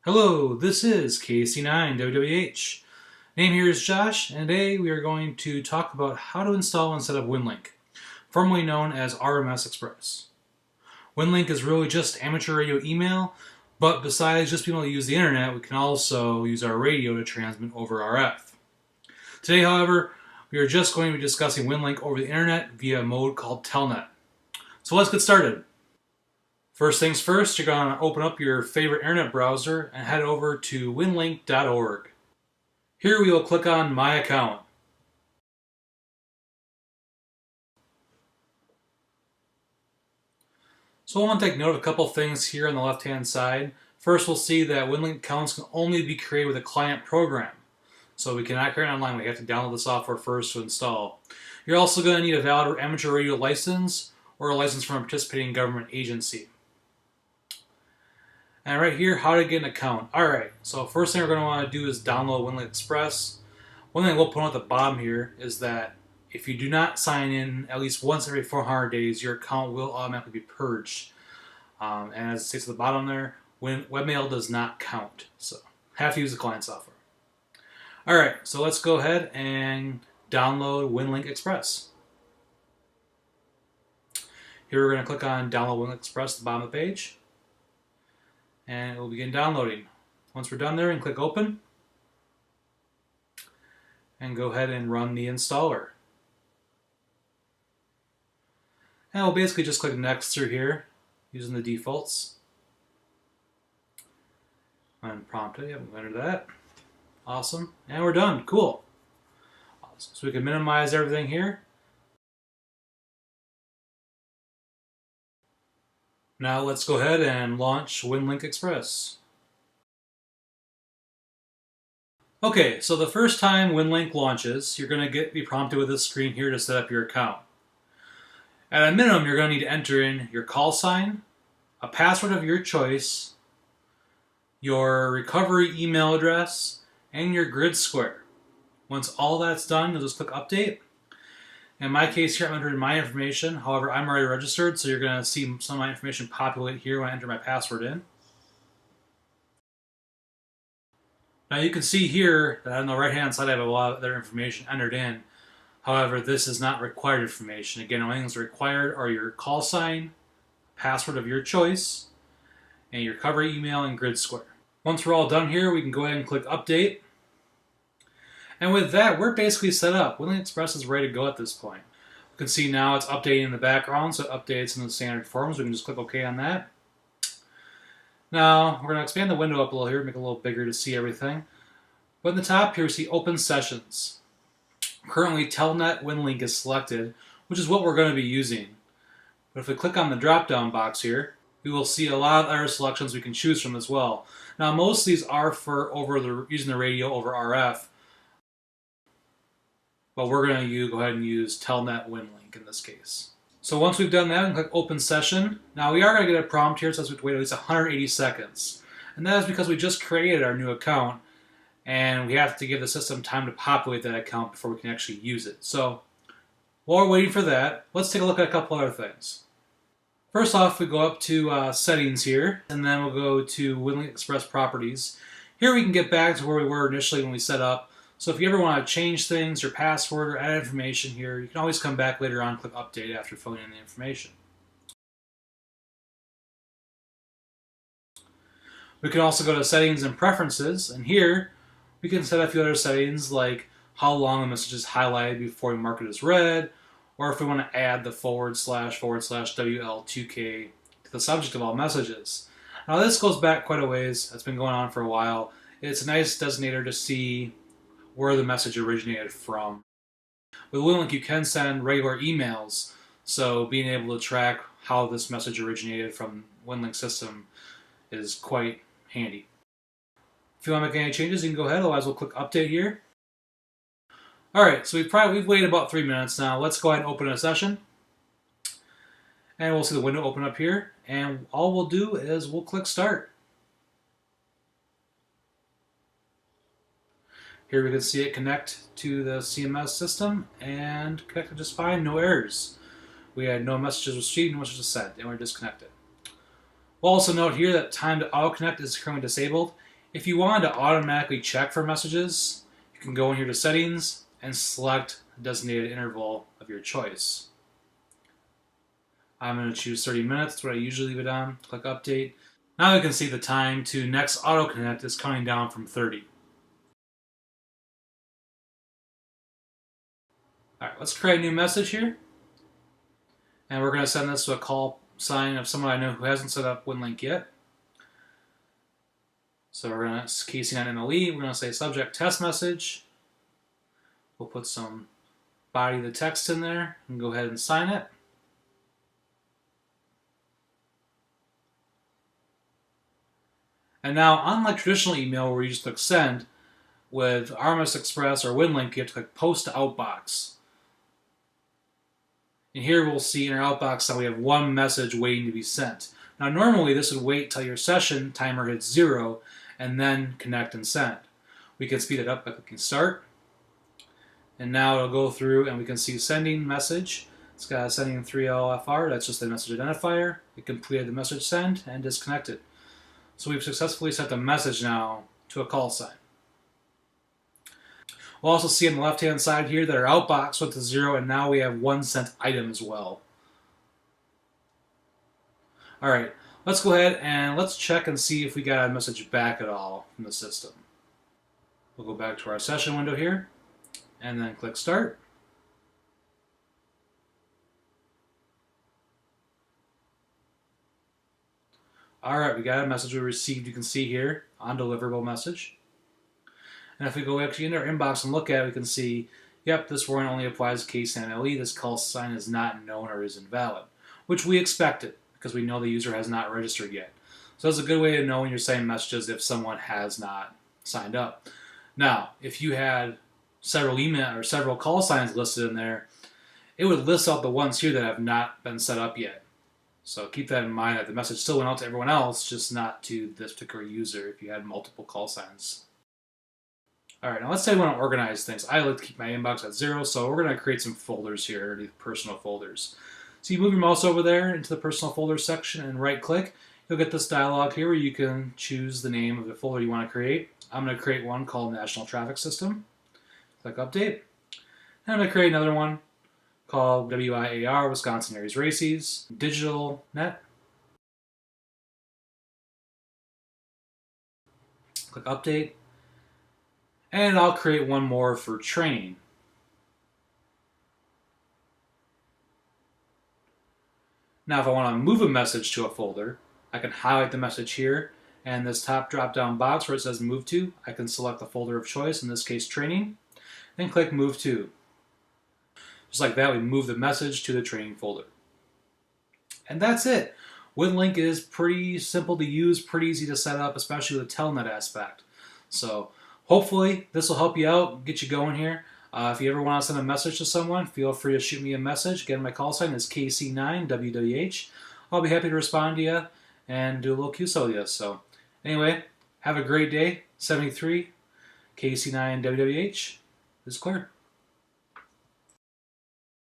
Hello, this is KC9WWH. Name here is Josh, and today we are going to talk about how to install and set up Winlink, formerly known as RMS Express. Winlink is really just amateur radio email, but besides just being able to use the internet, we can also use our radio to transmit over RF. Today, however, we are just going to be discussing Winlink over the internet via a mode called telnet. So let's get started. First things first, you're going to open up your favorite internet browser and head over to winlink.org. Here we will click on My Account. So I want to take note of a couple things here on the left-hand side. First, we'll see that Winlink accounts can only be created with a client program. So we cannot create it online. We have to download the software first to install. You're also going to need a valid amateur radio license or a license from a participating government agency. And right here, how to get an account. Alright, so first thing we're going to want to do is download Winlink Express. One thing we'll put at the bottom here is that if you do not sign in at least once every 400 days, your account will automatically be purged. And as it states at the bottom there, webmail does not count. So have to use the client software. Alright, so let's go ahead and download Winlink Express. Here we're going to click on Download Winlink Express at the bottom of the page. And it will begin downloading. Once we're done there, and click Open. And go ahead and run the installer. And we'll basically just click Next through here, using the defaults. Unprompted, yep, we'll enter that. Awesome. And we're done. Cool. Awesome. So we can minimize everything here. Now let's go ahead and launch Winlink Express. Okay, so the first time Winlink launches, you're going to be prompted with this screen here to set up your account. At a minimum, you're going to need to enter in your call sign, a password of your choice, your recovery email address, and your grid square. Once all that's done, you'll just click Update. In my case here, I'm entering my information. However, I'm already registered, so you're going to see some of my information populate here when I enter my password in. Now you can see here that on the right-hand side I have a lot of other information entered in. However, this is not required information. Again, the only things required are your call sign, password of your choice, and your recovery email and grid square. Once we're all done here, we can go ahead and click Update. And with that, we're basically set up. Winlink Express is ready to go at this point. You can see now it's updating in the background, so it updates in the standard forms. We can just click OK on that. Now, we're going to expand the window up a little here, make it a little bigger to see everything. But in the top here, we see Open Sessions. Currently, Telnet Winlink is selected, which is what we're going to be using. But if we click on the drop-down box here, we will see a lot of other selections we can choose from as well. Now, most of these are for using the radio over RF. But we're going to go ahead and use Telnet Winlink in this case. So once we've done that, we can click Open Session. Now we are going to get a prompt here that says we have to wait at least 180 seconds. And that is because we just created our new account and we have to give the system time to populate that account before we can actually use it. So while we're waiting for that, let's take a look at a couple other things. First off, we go up to Settings here, and then we'll go to Winlink Express Properties. Here we can get back to where we were initially when we set up. So if you ever want to change things, your password, or add information here, you can always come back later on and click Update after filling in the information. We can also go to Settings and Preferences, and here we can set a few other settings like how long the message is highlighted before we mark it as read, or if we want to add the / WL2K to the subject of all messages. Now this goes back quite a ways. It's been going on for a while. It's a nice designator to see where the message originated from. With Winlink, you can send regular emails, so being able to track how this message originated from Winlink system is quite handy. If you want to make any changes, you can go ahead, otherwise we'll click Update here. Alright, so we've waited about 3 minutes now. Let's go ahead and open a session. And we'll see the window open up here, and all we'll do is we'll click Start. Here we can see it connect to the CMS system and connected just fine, no errors. We had no messages received, no messages sent, and we're disconnected. We'll also note here that time to auto-connect is currently disabled. If you wanted to automatically check for messages, you can go in here to settings and select a designated interval of your choice. I'm going to choose 30 minutes, that's what I usually leave it on. Click update. Now you can see the time to next auto connect is counting down from 30. Alright, let's create a new message here. And we're going to send this to a call sign of someone I know who hasn't set up Winlink yet. So we're going to key sign MLE. We're going to say subject test message. We'll put some body of the text in there and go ahead and sign it. And now, unlike traditional email where you just click send, with RMS Express or Winlink, you have to click post to outbox. And here we'll see in our outbox that we have one message waiting to be sent. Now normally this would wait till your session timer hits 0 and then connect and send. We can speed it up by clicking start. And now it'll go through and we can see sending message. It's got a sending 3LFR, that's just the message identifier. It completed the message send and disconnected. So we've successfully sent a message now to a call sign. We'll also see on the left hand side here that our outbox went to 0 and now we have one sent item as well. Alright, let's go ahead and let's check and see if we got a message back at all from the system. We'll go back to our session window here and then click start. Alright, we got a message we received, you can see here, on deliverable message. And if we go actually into our inbox and look at it, we can see, yep, this warning only applies to case MLE. This call sign is not known or is invalid, which we expected because we know the user has not registered yet. So that's a good way to know when you're sending messages if someone has not signed up. Now, if you had several email or several call signs listed in there, it would list out the ones here that have not been set up yet. So keep that in mind that the message still went out to everyone else, just not to this particular user if you had multiple call signs. Alright, now let's say we want to organize things. I like to keep my inbox at 0, so we're going to create some folders here, these personal folders. So you move your mouse over there into the personal folders section and right click. You'll get this dialog here where you can choose the name of the folder you want to create. I'm going to create one called National Traffic System. Click Update. And I'm going to create another one called WIAR, Wisconsin Areas Races, Digital Net. Click Update. And I'll create one more for training. Now if I want to move a message to a folder, I can highlight the message here, and this top drop-down box where it says Move To, I can select the folder of choice, in this case Training, and click Move To. Just like that, we move the message to the training folder. And that's it. Winlink is pretty simple to use, pretty easy to set up, especially with the telnet aspect. So hopefully this will help you out, get you going here. If you ever want to send a message to someone, feel free to shoot me a message. Again, my call sign is KC9WWH. I'll be happy to respond to you and do a little QSO with you. So anyway, have a great day. 73 KC9WWH is clear.